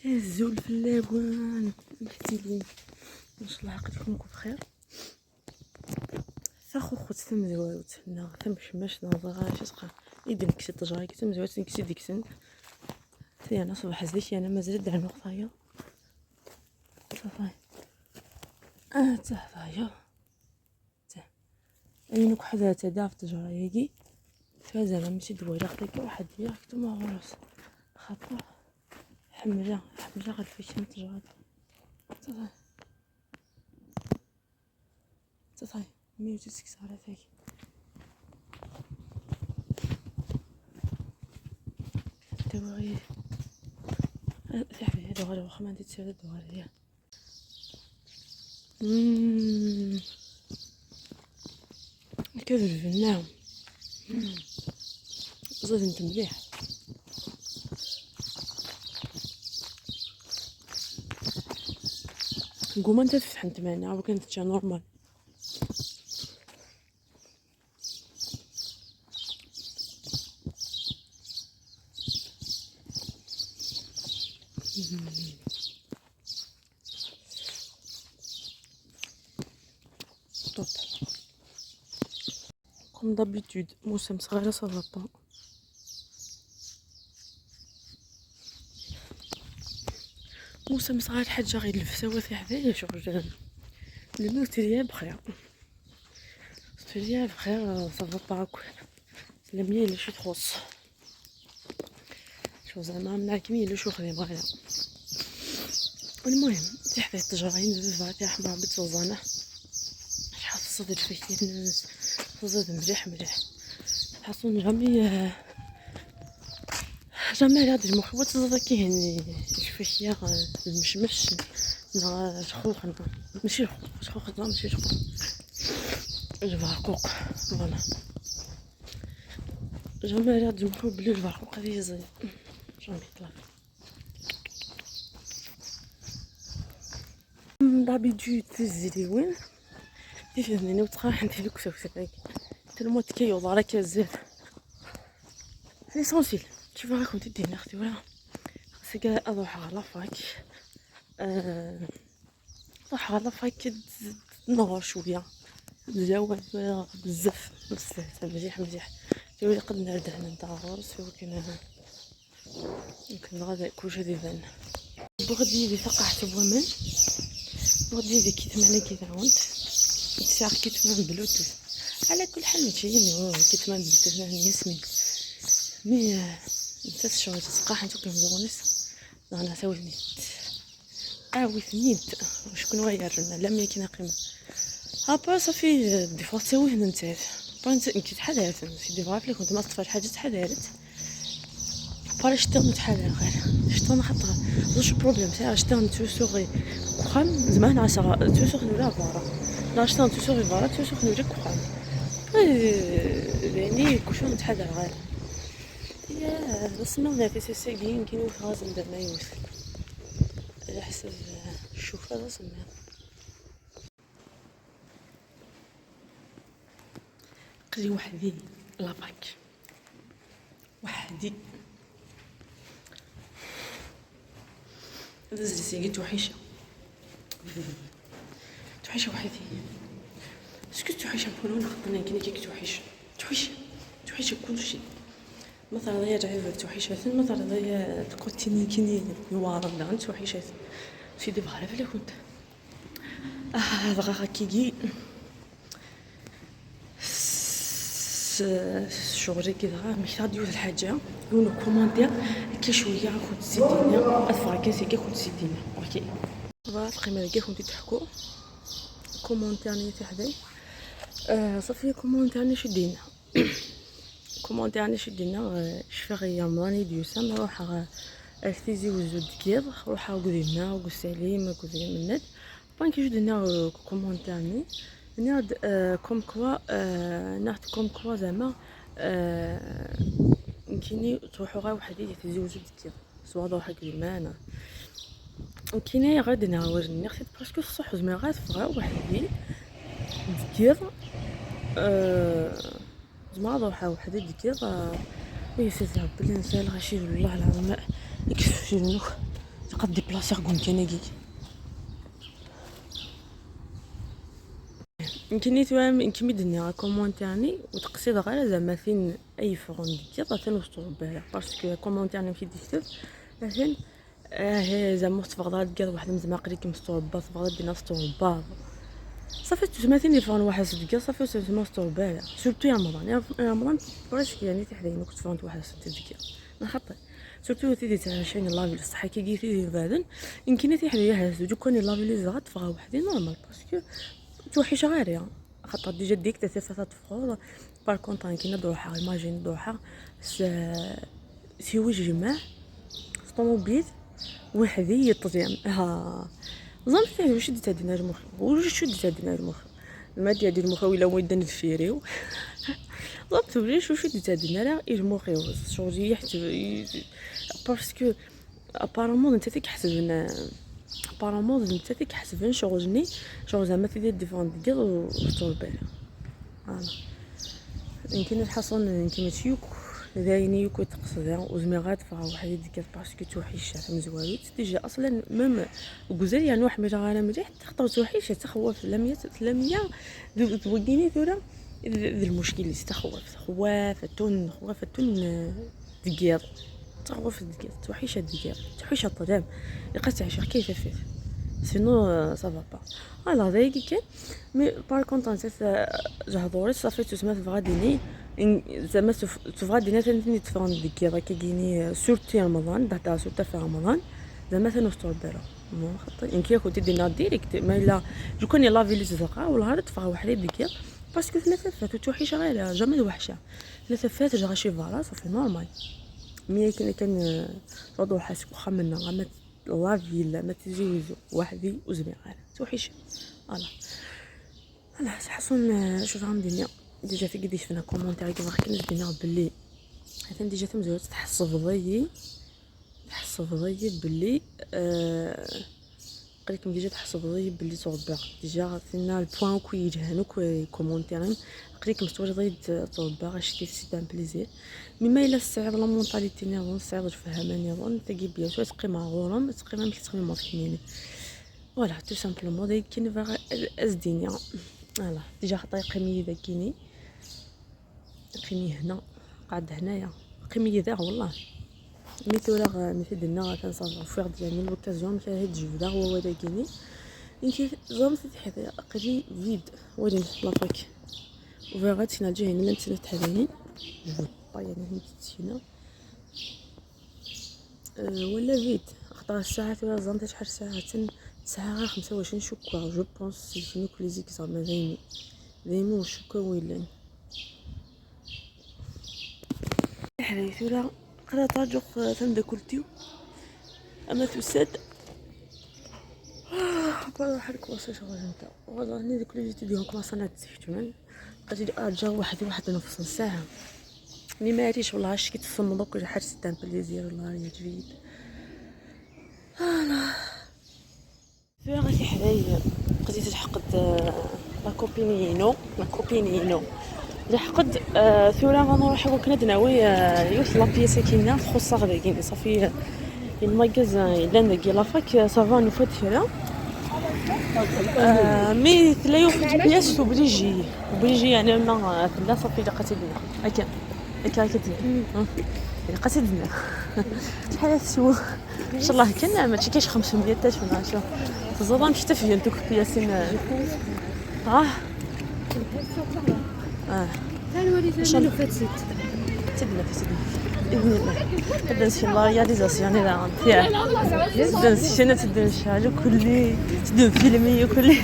الزول في اللابوان قلتيلي ان شاء الله عقلكم بخير. ثاخو خوت تمزوات هنا تمشمش نظرة شتقى يدنك شي تجاري تمزوات نكسي ديكسن تي انا صباح زيك انا مازال دع نقطايا صافي تحفايا اين وحده تدا في تجاريكي فازالا ماشي دويره خديك واحد ياك نتوما غروس خاطر حمله غير فيشن تجاري صافي 106 على ثاك دواري صاحبي هذا غير واخا ما عندي حتى دواري كذب النعم زاد انت مليح نقوم انت تفتح انت معنا وكانت تجا نورمال طب كوم دابيتود موسم صغيره صافا با موسم صغير حاجه غير الفساوه في حدايا شغل الموت ريا بخير ريا بخير صافا با سلامي اللي شي تخص شو زعما منعكمين اللي شو خدي بغايا. المهم تحت التجارين بزاف تاع حمار بتوزانه شحال تصدر فيه الناس تصدر مليح حاسون جامي هاد المحوط تصدر كاين شفيا المشمش نا شخوخنا ماشي شخوخ ماشي شخوخ البرقوق فوالا جامي هاد المحوط بلي البرقوق هذه زين جامي طلع دابيتود تزيدي وين تفهمني وتخاح انت لك سوسك تلمو تكيو ضارك بزاف ليسونسيل شوف راكم تدينا اختي ولا سكا اروح على فاك روح على فاك نغور شويه الجو بزاف مليح تولي قد نرده نتاع غورس يمكن غدا كلشي ديبان بغدي لي ثقحت بومن بغدي لي كيتمان كيتعاونت تساق كيتمان بلوتوث على كل حال ماشي هو كيتمان بلوتوث ياسمين مي انت شو تسقاح انتو كنزونيس انا سويت وثنيت شكون غيرنا لا ملي كاين قيمه هابا صافي دي فوا تسويه نتاع بانت كي تحدث في دي فوا فلي كنت ما طفال حاجه تحدثت بار شتون تحدث غير شتون خاطر واش البروبليم تاع شتون توسوغي كوخام زمان عشرة توسوغ ولا فارا لا شتون توسوغي فارا توسوغ ولا كوخام يعني كلشي نتحدث غير يا رسمنا في سيساقين كاين غازم درنا يوسف على حسب الشوفه رسمنا قلي وحدي لاباك وحدي هذا زيدي توحيشه وحدي اسكو توحيشه نقولوا نخدمنا كاين كيك توحيشه كلشي مثلا ضيا تعرف توحيشه مثلا ضيا تكوتيني كيني يوارد عن توحيشه سيدي بحال فين كنت دغا كيجي شغلي كذا محتاج ديوز الحاجه يقولوا كومونتير كي شويه راكم تزيدينا افراكاسي كي كنت تزيدينا اوكي فوالا القيمه كي كنتو تحكوا كومونتير ني تحدي صافي كومونتير شدينا كومونتير شدينا شفاغيه ماني ديوسا نروح اكتيزي وزود كيض روح قدينا وسليم قديم الند بانكي جدنا كومونتير ناد كوم كوا ناخد كوم كوا زعما يمكنني تروحوا غير وحدي تزوجوا كيض سوا روح قديمانا وكاينه غادي نعاودني خديت باسكو الصح زعما غير فغا وحدي كيض زعما روح وحدي كيض وي سيدي ربي الانسان غاشي والله العظيم يكشف شنو تقد ديبلاسي غون كنيكي يمكن توام يمكن مدنيا كومونتيرني وتقصد غير زعما فين اي فرون ديال مثلا وسطو بالها باسكو كومونتيرني في ديكتب مثلا هي زعما تفضل ديال واحد مزماقري كمستوربا تفضل دينا ستوربا صافي تسماتيني فون واحد ديال صافي تسمى ستوربا سورتو يا رمضان براسك يعني تحدين كنت فهمت واحد ديال نحط سورتو تيدي تاع 20 لافيل الصحه كي جيتي بعدين يمكن تيحدي هذا جو كون لافيل زغات فغا وحدي نورمال باسكو توحش غير خاطر ديجا ديك تفات تفخور بار كونطان كاينه دوحه ايماجين دوحه سي جماع طوموبيل وحدي يطزيام ها زعما فيه واش ديت هادينا المخ واش ديت هادينا المخ الماديه ديال المخ ولا ويدنا الفيريو زعما توليش واش ديت هادينا راه المخ شوجي حتى باسكو ابارامون انت كيحسبنا ابارامون انت كيحسبن شغلني شغل زعما تيدير ديفون ديال وطوربال فوالا يمكن الحصون يمكن تيوك دايني يكون تقصد وزميغات فها واحد ديك باسكو توحيش مزوالو ديجا اصلا ميم غزال يعني واحد ميجا غانا مليح تخطر توحيش تخوف لمية دوكيني ثورا المشكل اللي تخوف خوافه دقيق تخوف دقيق توحيش دقيق توحيش الطعام لقيت تعيش كيف فيه سينو سافا با على ذاك كان مي بار كونطون جهضوري صافي تسمى فغاديني زعما تفغاديني ثاني تفرون ديك كيجيني سورتي رمضان بعدا سورتا في رمضان زعما ثاني ستور بيرا مو خاطر ان كي كنت دينا ديريكت ما الا جو كوني لافي لي زرقاء ولا تفغ وحده ديك باسكو ثلاثه فات توحيش غير جامي وحشه ثلاثه فات جا شي فالا صافي نورمال مي كان رضو حاسك وخمنا غما لافي لا ما تزيوزو وحدي وزبيغ توحيش فوالا انا حسون شوف عم دنيا ديجا في قديش فينا كومونتير كيف كنت دينا باللي حتى ديجا تمزوج تحسب ضيي باللي قليكم ديجا تحسب ضيي باللي صوبا ديجا فينا البوين كو يجهنو كو كومونتيرين قليكم مستوجد ضيي صوبا شتي سيتان بليزير مما الا السعر لا مونطاليتي نيظن السعر فهماني نظن تجي بيان سو تقيم غورم تقيم ملي تقيم ماركيني فوالا تو سامبلومون داك كاين فغا ازدينيا فوالا ديجا خطا قيمي ذاكيني قيمي هنا قاعد هنايا قيمي ذا والله ميتولا مفيد لنا كنصاوب فيغ ديال لوكازيون كاع هاد الجوده هو ولكني يمكن زعما تحيد قري فيد ولين لافاك وفيغا تينا جاي هنا نتسنى تحدين جو يعني هنا ولا فيد خطا الساعات ولا زعما شحال ساعه ساعه غير 25 شكوى جو بونس سي كل زيك زعما دايما وشكوى ويلان حريت ولا قرا طاجوق تندكلتيو اما تسد بروح الكواسه شغل انت والله اني ديك اللي جيت ديهم كما صنعت الزيتون قلت لي جا واحد نص ساعه مي ما عرفتش والله اش كيتصمدوك ولا حاجه تاع بليزير والله يا جديد انا فين غادي حدايا بقيت تحقد لا كوبينينو لحقد ثورا غنروح وكنا دناوي يوصل لا بياسه كاينه تخص غادي صافي الماغازان الا ندير لافاك صافا نفوت فيها مي لا يوفد بياس وبليجي يعني ما لا صافي لقيت لنا هكا لقيت لنا شحال تسوى ان شاء الله كان ماشي كاش 500 تاع ولا شو تزوض مشيت تفيا دوك بياسين ان شاء الله فاتت تدنا باذن الله هذا ان شاء الله رياليزاسيون لا فيها هذا الشيء تدنا شحال كلي تدنا فيلمي كلي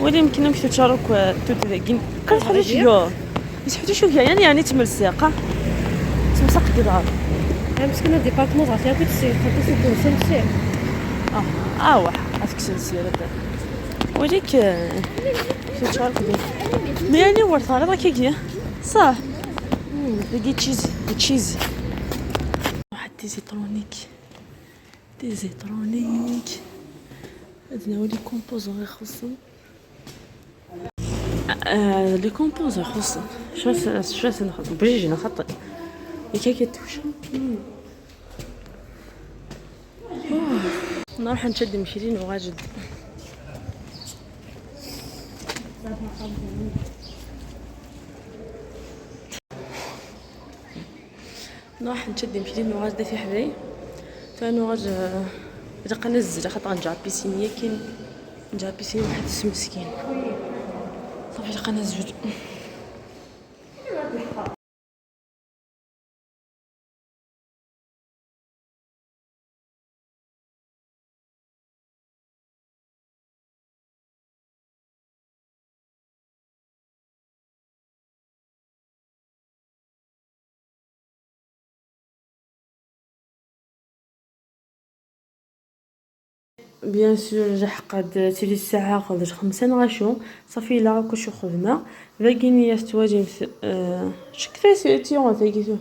ولا يمكن نمشيو تشارك توت ذاكين كنحبوا شويه يسحبوا شويه يعني تملساقه تمسق ديال باسكو نا ديبارتمون عطيها كنت سير حتى سيكون سير واحد عافاك سير هذا وليك تشارك مي يعني ورثه راه كيجي صح دي تشيز واحد دي زيترونيك هادنا هو لي كومبوزون غير خصهم لي كومبوزون خصهم شوف نخط بجيجي نخط كي كيتوش نروح نشد مشيرين وغاجد. نروح نشد مشيرين وغاجد في حذاي فانو غاج رق نزل خاطر نرجع بيسينيه كاين نرجع بيسين واحد مسكين صافي رق نزل. بيان سور جا قد تيلي الساعه قدر 5 نغاشو صافي لا كلشي خدمه باقيني يستواجي شكثا تيون ثاقيتو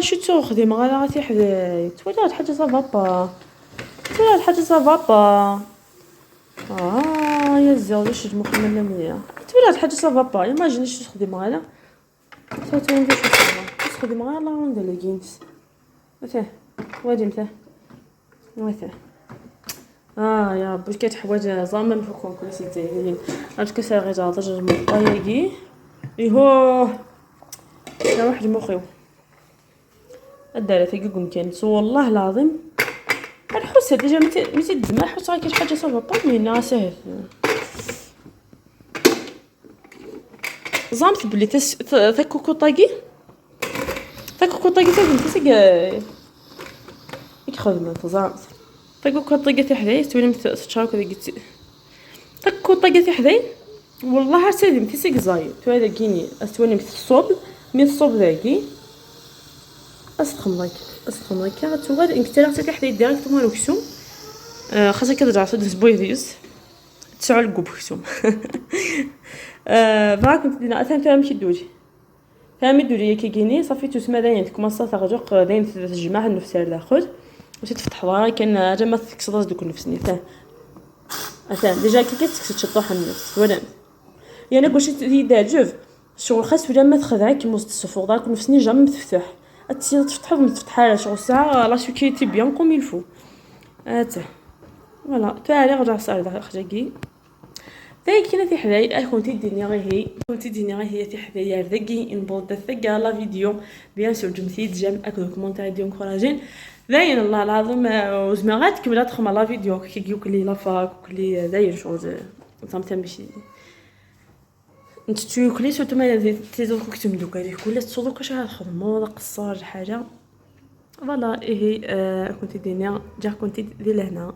شو تخدم غير غاتي حداي تولات حاجه صافا تولات حاجه صافا يا الزوج واش مخمله مليح تولات حاجه صافا ايماجيني شو تخدم غير تاتون شو تخدم غير لا ندير لكينس مثلا وادي مثلا مثلا يا ربي كاين حوايج زعما نفكو كل شيء زايدين عرفت كيف غير هضر مطايقي ايهو يا واحد مخيو الداله فيكم كان والله العظيم الحس ديجا متي الدماء حس راه كاين حاجه صافا با مينا ساهل زعمت بلي تاكوكو طاقي تاك يخدم زعمت تاكوكو طاقي في حدايا تولي تشاو كذا قلت تاكوكو طاقي في حدايا والله سالم في سيك زاي تو هذا كيني استوني الصوب ذاكي استخمك غتوغال انكترا حتى حدايا ديريكتومون لوكسوم خاصك كترجع تدز بويديوس تسعو الكوبكسوم كنت دينا فهم دوري كيجيني صافي تسمى داين كوماسا تغجق داين تجمع النفس داخل وتفتح ضرا كان جا ما تكسر دوك النفسني فاهم ديجا كي كتكسر تشطح النفس ولا يعني واش تيدا جوف شغل خاص ولا ما تخدعك مستفوق داك نفسني جام مفتوح تفتحها مفتحها شغل ساعه لا سيكيتي بيان كوم يلفو فوالا تعالي رجع صار داك خجاكي كاينه في حدايا كنتي ديني غير هي في حدايا ذاكي نبوض ثقه لا فيديو بيان سور جمتي جام اكو كومونتير ديالكم كوراجين زين الله العظيم وزمغات كملات خما لا فيديو كي كلي لا فاك كلي داير شغل زعما ماشي انت كلي سورتو ما تيزو كنتم دوكا كلها تصودو كاش خدمو قصار حاجه فوالا هي كنتي دينا كنتي دي لهنا